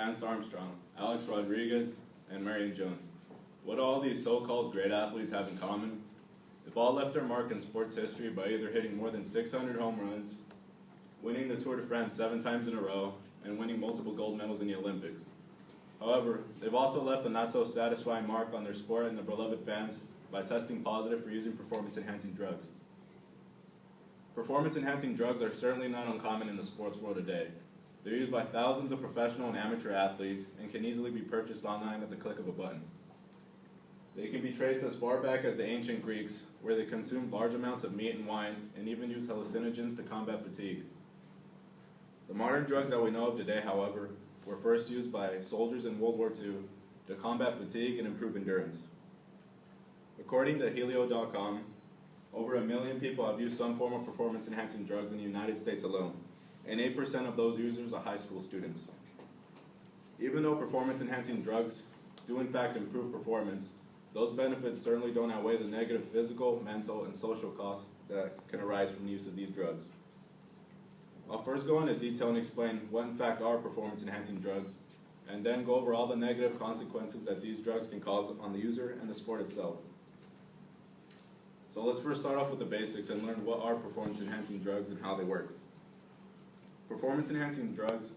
Lance Armstrong, Alex Rodriguez, and Marion Jones. What do all these so-called great athletes have in common? They've all left their mark in sports history by either hitting more than 600 home runs, winning the Tour de France 7 times in a row, and winning multiple gold medals in the Olympics. However, they've also left a not-so-satisfying mark on their sport and their beloved fans by testing positive for using performance-enhancing drugs. Performance-enhancing drugs are certainly not uncommon in the sports world today. They're used by thousands of professional and amateur athletes and can easily be purchased online at the click of a button. They can be traced as far back as the ancient Greeks, where they consumed large amounts of meat and wine and even used hallucinogens to combat fatigue. The modern drugs that we know of today, however, were first used by soldiers in World War II to combat fatigue and improve endurance. According to Helio.com, over 1 million people have used some form of performance-enhancing drugs in the United States alone, and 8% of those users are high school students. Even though performance-enhancing drugs do in fact improve performance, those benefits certainly don't outweigh the negative physical, mental, and social costs that can arise from the use of these drugs. I'll first go into detail and explain what in fact are performance-enhancing drugs, and then go over all the negative consequences that these drugs can cause on the user and the sport itself. So let's first start off with the basics and learn what are performance-enhancing drugs and how they work. Performance-enhancing drugs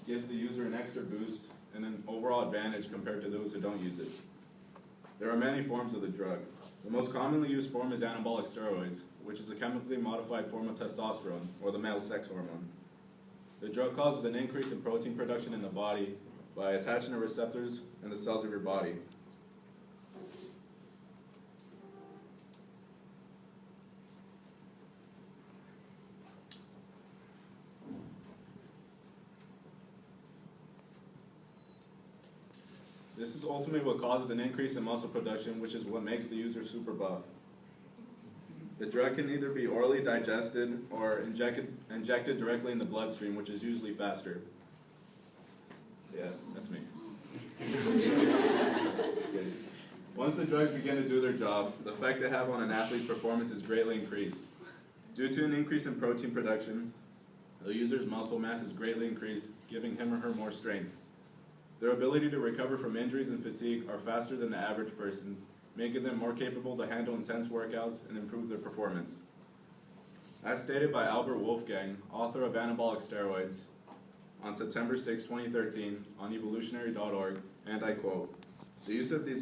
gives the user an extra boost and an overall advantage compared to those who don't use it. There are many forms of the drug. The most commonly used form is anabolic steroids, which is a chemically modified form of testosterone, or the male sex hormone. The drug causes an increase in protein production in the body by attaching to receptors in the cells of your body. This is ultimately what causes an increase in muscle production, which is what makes the user super buff. The drug can either be orally digested or injected directly in the bloodstream, which is usually faster. Yeah, that's me. Once the drugs begin to do their job, the effect they have on an athlete's performance is greatly increased. Due to an increase in protein production, the user's muscle mass is greatly increased, giving him or her more strength. Their ability to recover from injuries and fatigue are faster than the average person's, making them more capable to handle intense workouts and improve their performance. As stated by Albert Wolfgang, author of Anabolic Steroids, on September 6, 2013, on evolutionary.org, and I quote, "The use of these